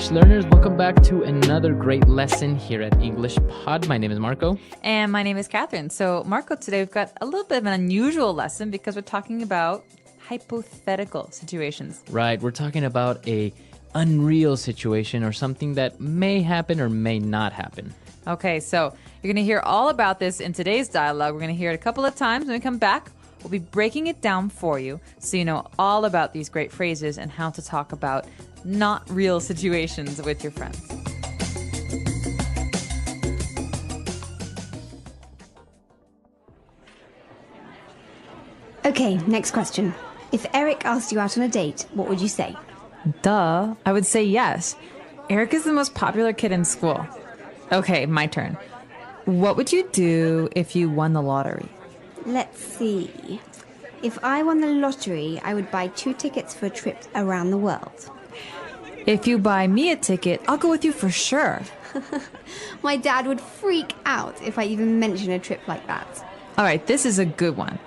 English learners, welcome back to another great lesson here at English Pod. My name is Marco. And my name is Catherine. So, Marco, today we've got a little bit of an unusual lesson because we're talking about hypothetical situations. Right, we're talking about a unreal situation or something that may happen or may not happen. Okay, so you're going to hear all about this in today's dialogue. We're going to hear it a couple of times. When we come back, we'll be breaking it down for you so you know all about these great phrases and how to talk about not real situations with your friends. Okay, next question. If Eric asked you out on a date, what would you say? Duh, I would say yes. Eric is the most popular kid in school. Okay, my turn. What would you do if you won the lottery? Let's see. If I won the lottery, I would buy 2 tickets for a trip around the world. If you buy me a ticket, I'll go with you for sure. My dad would freak out if I even mention a trip like that. All right, this is a good one.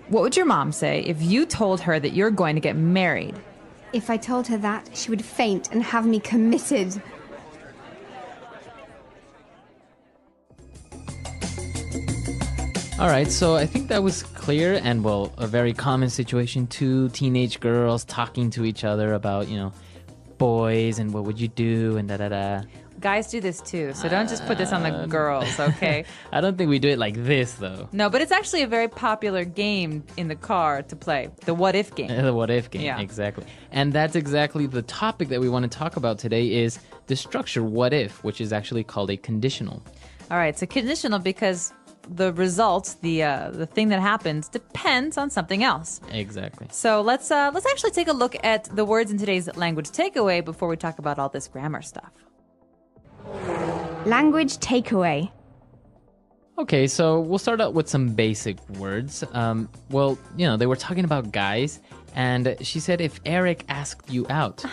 What would your mom say if you told her that you're going to get married? If I told her that, she would faint and have me committed. All right, so I think that was clear and, well, a very common situation. 2 teenage girls talking to each other about, boys and what would you do and da-da-da. Guys do this too, so don't just put this on the girls, okay? I don't think we do it like this, though. No, but it's actually a very popular game in the car to play, the what if game. The what if game, Yeah. Exactly. And that's exactly the topic that we want to talk about today is the structure what if, which is actually called a conditional. All right, so conditional because the result, the thing that happens, depends on something else. Exactly. So let's actually take a look at the words in today's language takeaway before we talk about all this grammar stuff. Language takeaway. Okay, so we'll start out with some basic words. They were talking about guys, and she said if Eric asked you out.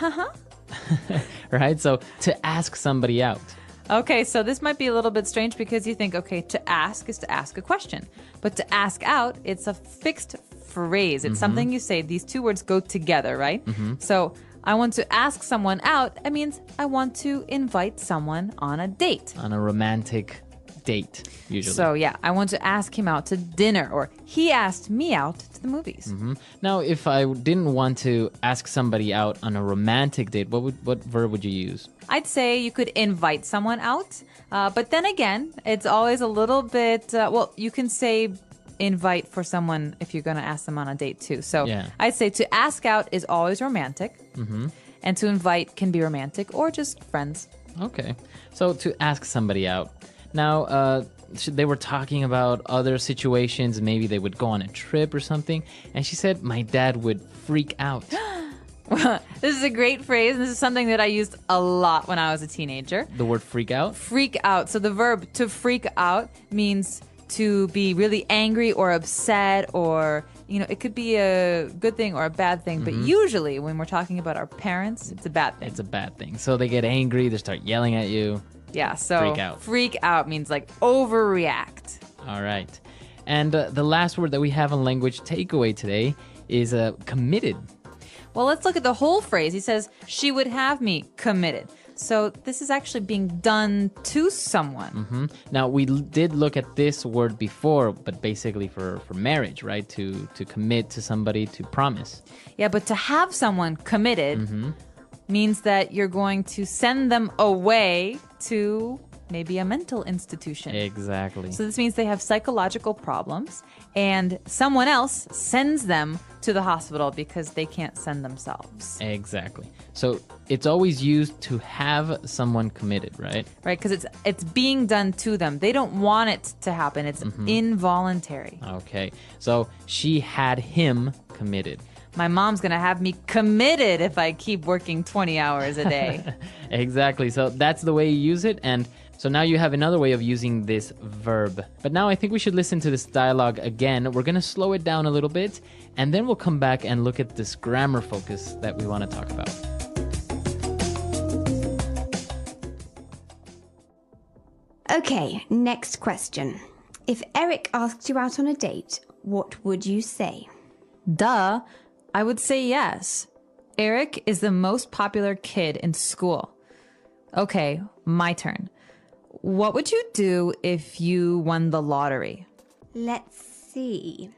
Right? So to ask somebody out. Okay, so this might be a little bit strange because you think, okay, to ask is to ask a question. But to ask out, it's a fixed phrase. It's something you say. These 2 words go together, right? So I want to ask someone out. It means I want to invite someone on a date. On a romantic date, usually. So yeah, I want to ask him out to dinner, or he asked me out to the movies. Now, if I didn't want to ask somebody out on a romantic date, what verb would you use? I'd say you could invite someone out, but then again, it's always a little bit, you can say invite for someone if you're going to ask them on a date too. So Yeah. I'd say to ask out is always romantic, and to invite can be romantic or just friends. Okay, so to ask somebody out. Now, they were talking about other situations. Maybe they would go on a trip or something. And she said, my dad would freak out. This is a great phrase, and this is something that I used a lot when I was a teenager. The word freak out? Freak out. So the verb to freak out means to be really angry or upset, or, it could be a good thing or a bad thing. But usually when we're talking about our parents, it's a bad thing. It's a bad thing. So they get angry, they start yelling at you. Yeah, so Freak out. Freak out means like overreact. All right. And the last word that we have on language takeaway today is committed. Well, let's look at the whole phrase. He says, she would have me committed. So this is actually being done to someone. Now, we did look at this word before, but basically for marriage, right? To commit to somebody, to promise. Yeah, but to have someone committed means that you're going to send them away to maybe a mental institution. Exactly. So this means they have psychological problems, and someone else sends them to the hospital because they can't send themselves. Exactly. So it's always used to have someone committed, right? Right, because it's being done to them. They don't want it to happen. It's involuntary. Okay. So she had him committed. My mom's going to have me committed if I keep working 20 hours a day. Exactly. So that's the way you use it. And so now you have another way of using this verb. But now I think we should listen to this dialogue again. We're going to slow it down a little bit, and then we'll come back and look at this grammar focus that we want to talk about. Okay, next question. If Eric asked you out on a date, what would you say? Duh, I would say yes. Eric is the most popular kid in school. Okay, my turn. What would you do if you won the lottery? Let's see.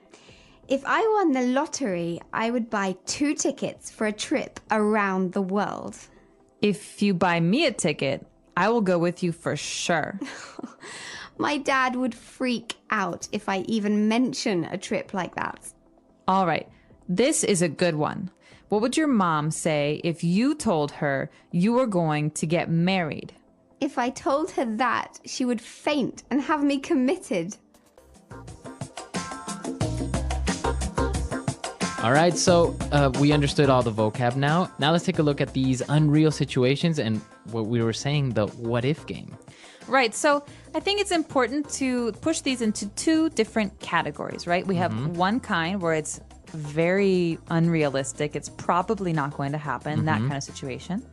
If I won the lottery, I would buy 2 tickets for a trip around the world. If you buy me a ticket, I will go with you for sure. My dad would freak out if I even mention a trip like that. All right, this is a good one. What would your mom say if you told her you were going to get married? If I told her that, she would faint and have me committed. All right, so we understood all the vocab now. Now let's take a look at these unreal situations and what we were saying, the what if game. Right, so I think it's important to push these into 2 different categories, right? We have one kind where it's very unrealistic. It's probably not going to happen, that kind of situation.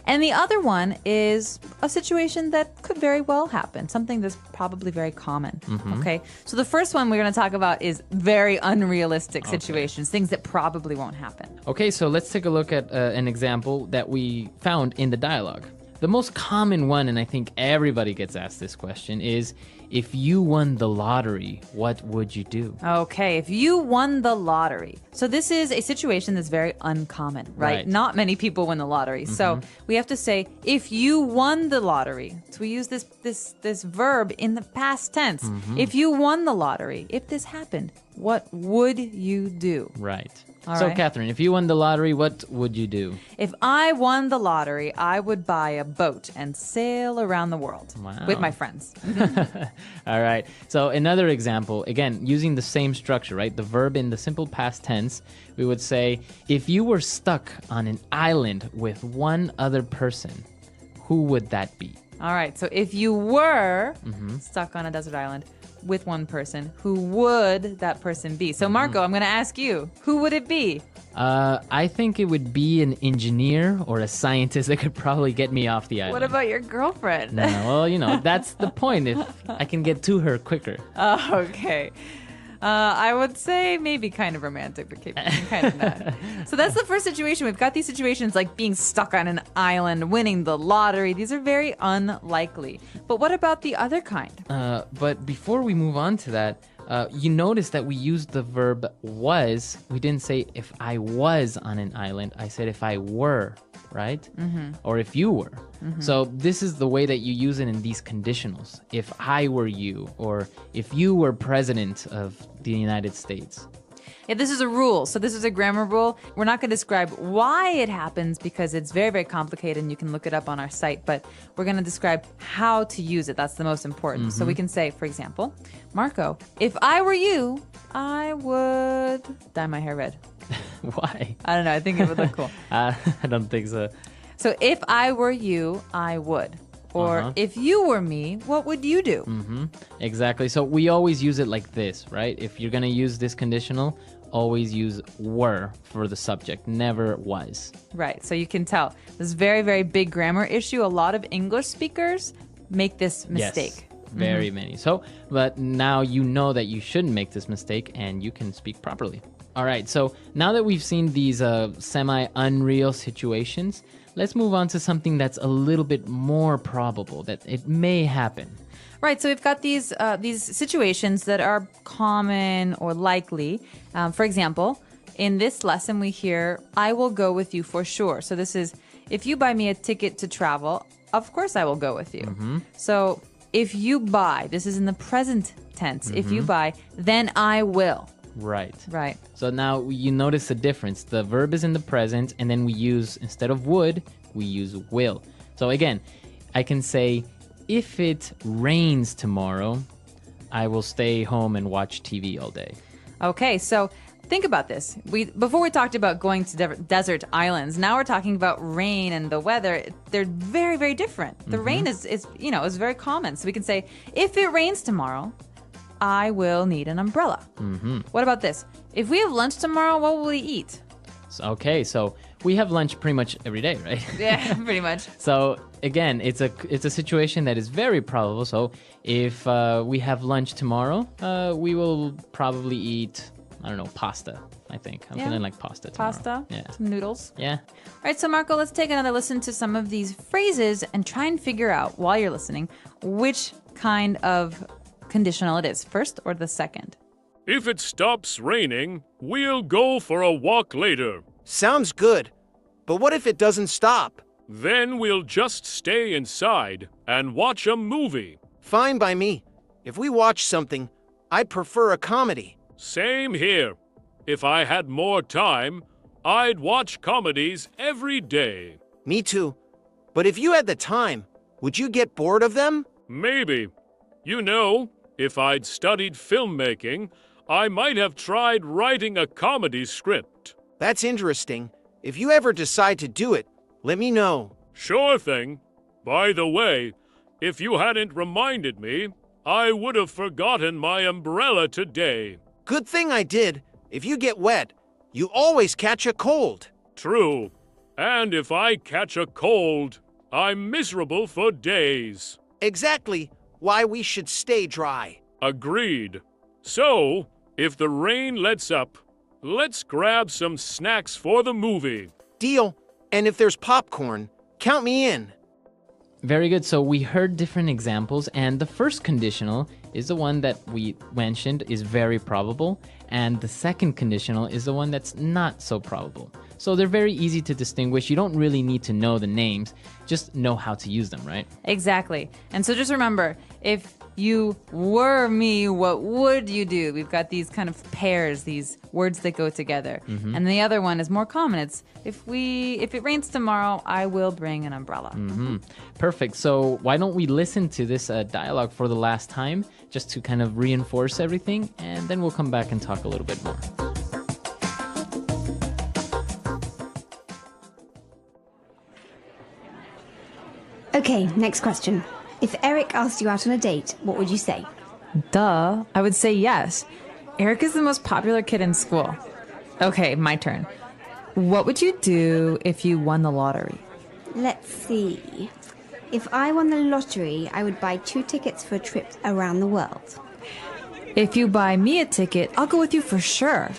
And the other one is a situation that could very well happen, something that's probably very common. Okay, so the first one we're going to talk about is very unrealistic situations, things that probably won't happen. Okay, so let's take a look at an example that we found in the dialogue. The most common one, and I think everybody gets asked this question, is if you won the lottery, what would you do? Okay, if you won the lottery. So this is a situation that's very uncommon, right? Not many people win the lottery. So we have to say, if you won the lottery. So we use this verb in the past tense. If you won the lottery, if this happened, what would you do? Right. All So, right. Catherine, if you won the lottery, what would you do? If I won the lottery, I would buy a boat and sail around the world with my friends. All right. So another example, again, using the same structure, right? The verb in the simple past tense, we would say, if you were stuck on an island with one other person, who would that be? All right. So if you were stuck on a desert island with one person, who would that person be? So Marco, I'm going to ask you, who would it be? I think it would be an engineer or a scientist that could probably get me off the island. What about your girlfriend? No, well, that's the point. If I can get to her quicker. Oh, okay. I would say maybe kind of romantic, but kind of not. So that's the first situation. We've got these situations like being stuck on an island, winning the lottery. These are very unlikely. But what about the other kind? But before we move on to that, you notice that we used the verb was. We didn't say if I was on an island. I said if I were, right? Or if you were. So this is the way that you use it in these conditionals. If I were you, or if you were president of the United States. Yeah, this is a rule. So this is a grammar rule. We're not going to describe why it happens because it's very, very complicated and you can look it up on our site, but we're going to describe how to use it. That's the most important. So we can say, for example, Marco, if I were you, I would dye my hair red. Why? I don't know. I think it would look cool. I don't think so. So if I were you, I would. Or if you were me, what would you do? Exactly. So we always use it like this, right? If you're going to use this conditional, always use were for the subject, never was. Right. So you can tell this very, very big grammar issue. A lot of English speakers make this mistake. Yes, very many. So, but now you know that you shouldn't make this mistake and you can speak properly. All right. So now that we've seen these semi-unreal situations, let's move on to something that's a little bit more probable that it may happen. Right, so we've got these situations that are common or likely. For example, in this lesson we hear, I will go with you for sure. So this is, if you buy me a ticket to travel, of course I will go with you. So if you buy, this is in the present tense. If you buy, then I will. Right. Right. So now you notice the difference. The verb is in the present, and then we use, instead of would, we use will. So again, I can say, if it rains tomorrow, I will stay home and watch TV all day. Okay, so think about this. Before we talked about going to desert islands. Now we're talking about rain and the weather. They're very, very different. The rain is very common. So we can say, if it rains tomorrow, I will need an umbrella. What about this? If we have lunch tomorrow, what will we eat? So we have lunch pretty much every day, right? Yeah, pretty much. So again, it's a situation that is very probable. So if we have lunch tomorrow, we will probably eat I don't know, pasta, I think. I'm Yeah. feeling like pasta tomorrow. Pasta, Yeah. some noodles. Yeah. All right, so Marco, let's take another listen to some of these phrases and try and figure out, while you're listening, which kind of conditional it is, first or the second. If it stops raining, we'll go for a walk later. Sounds good. But what if it doesn't stop? Then we'll just stay inside and watch a movie. Fine by me. If we watch something, I'd prefer a comedy. Same here. If I had more time, I'd watch comedies every day. Me too. But if you had the time, would you get bored of them? Maybe. You know, if I'd studied filmmaking, I might have tried writing a comedy script. That's interesting. If you ever decide to do it, let me know. Sure thing. By the way, if you hadn't reminded me, I would have forgotten my umbrella today. Good thing I did. If you get wet, you always catch a cold. True. And if I catch a cold, I'm miserable for days. Exactly why we should stay dry. Agreed. So, if the rain lets up, let's grab some snacks for the movie. Deal. And if there's popcorn, count me in. Very good. So we heard different examples, and the first conditional is the one that we mentioned is very probable, and the second conditional is the one that's not so probable. So they're very easy to distinguish. You don't really need to know the names, just know how to use them, right? Exactly. And so just remember, if you were me, what would you do? We've got these kind of pairs, these words that go together. And the other one is more common. It's if it rains tomorrow, I will bring an umbrella. Perfect. So why don't we listen to this dialogue for the last time, just to kind of reinforce everything, and then we'll come back and talk a little bit more. Okay, next question. If Eric asked you out on a date, what would you say? Duh. I would say yes. Eric is the most popular kid in school. Okay, my turn. What would you do if you won the lottery? Let's see. If I won the lottery, I would buy 2 tickets for a trip around the world. If you buy me a ticket, I'll go with you for sure.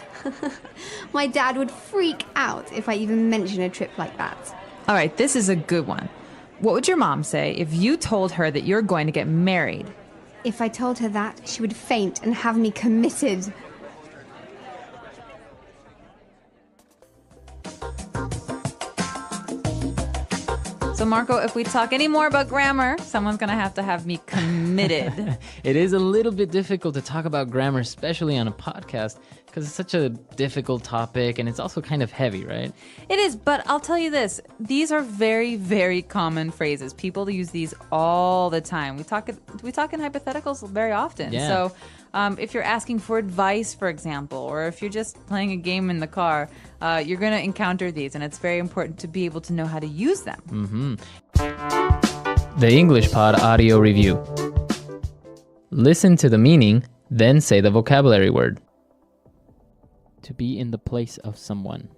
My dad would freak out if I even mention a trip like that. All right, this is a good one. What would your mom say if you told her that you're going to get married? If I told her that, she would faint and have me committed. So, Marco, if we talk any more about grammar, someone's going to have me committed. It is a little bit difficult to talk about grammar, especially on a podcast, because it's such a difficult topic and it's also kind of heavy, right? It is, but I'll tell you this. These are very, very common phrases. People use these all the time. We talk in hypotheticals very often. Yeah. So if you're asking for advice, for example, or if you're just playing a game in the car, you're going to encounter these, and it's very important to be able to know how to use them. The English Pod Audio Review. Listen to the meaning, then say the vocabulary word. To be in the place of someone.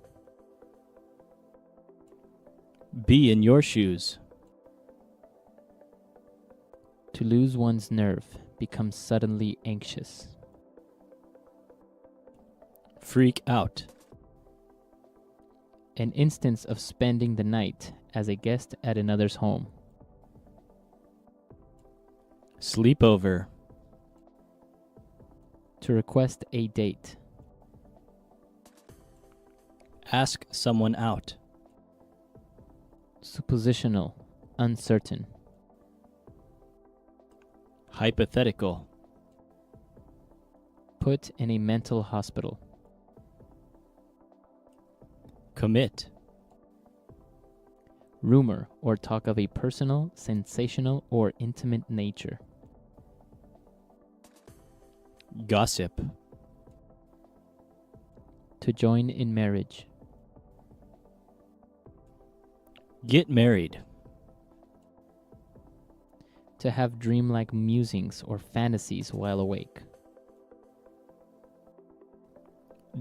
Be in your shoes. To lose one's nerve, become suddenly anxious. Freak out. An instance of spending the night as a guest at another's home. Sleepover. To request a date. Ask someone out. Suppositional, uncertain. Hypothetical. Put in a mental hospital. Commit. Rumor or talk of a personal, sensational, or intimate nature. Gossip. To join in marriage. Get married. To have dreamlike musings or fantasies while awake.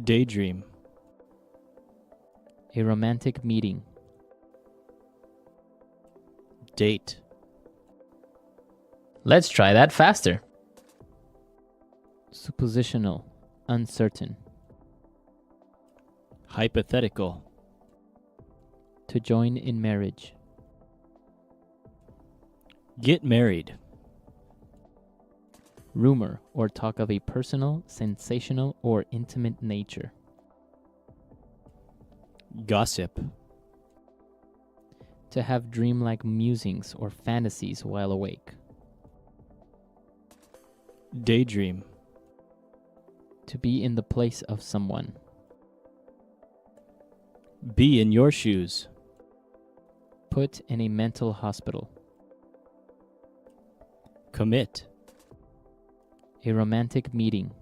Daydream. A romantic meeting. Date. Let's try that faster. Suppositional, uncertain. Hypothetical. To join in marriage. Get married. Rumor or talk of a personal, sensational, or intimate nature. Gossip. To have dreamlike musings or fantasies while awake. Daydream. To be in the place of someone. Be in your shoes. Put in a mental hospital. Commit. A romantic meeting.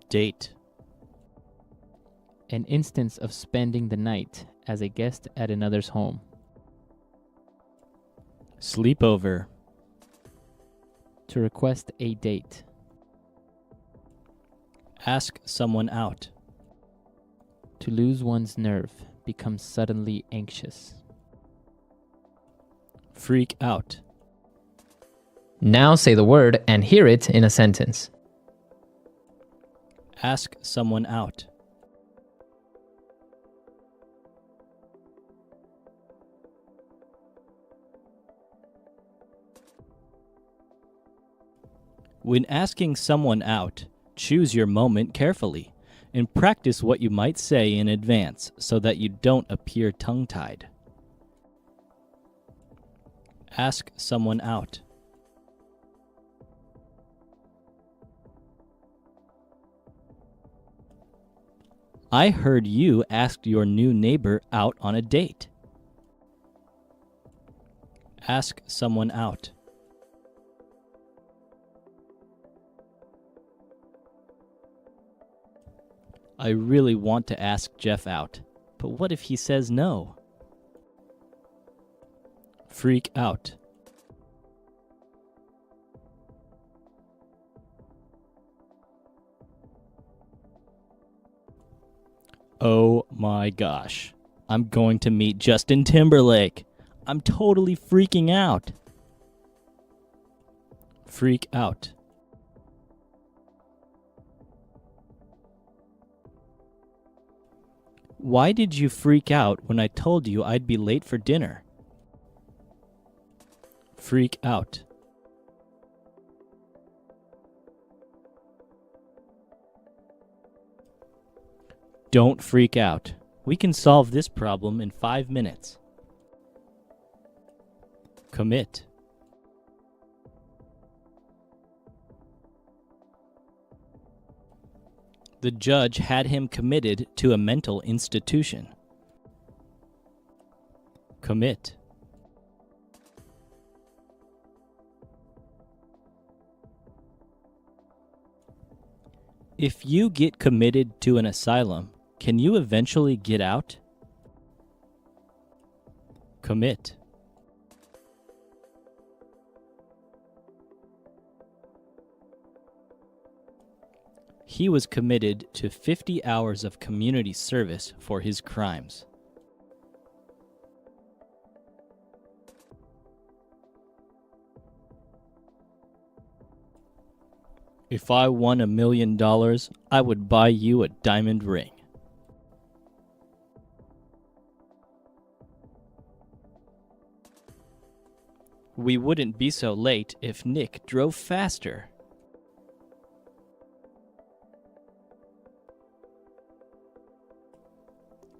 Date. An instance of spending the night as a guest at another's home. Sleepover. To request a date. Ask someone out. To lose one's nerve, become suddenly anxious. Freak out. Now say the word and hear it in a sentence. Ask someone out. When asking someone out, choose your moment carefully and practice what you might say in advance so that you don't appear tongue-tied. Ask someone out. I heard you asked your new neighbor out on a date. Ask someone out. I really want to ask Jeff out, but what if he says no? Freak out. Oh my gosh. I'm going to meet Justin Timberlake. I'm totally freaking out. Freak out. Why did you freak out when I told you I'd be late for dinner? Freak out. Don't freak out. We can solve this problem in 5 minutes. Commit. The judge had him committed to a mental institution. Commit. If you get committed to an asylum, can you eventually get out? Commit. He was committed to 50 hours of community service for his crimes. If I won $1 million, I would buy you a diamond ring. We wouldn't be so late if Nick drove faster.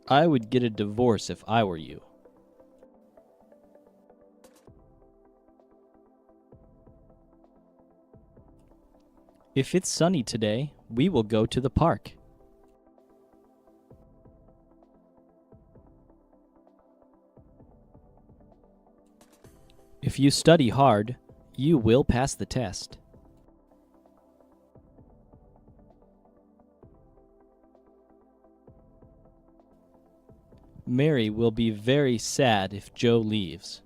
I would get a divorce if I were you. If it's sunny today, we will go to the park. If you study hard, you will pass the test. Mary will be very sad if Joe leaves.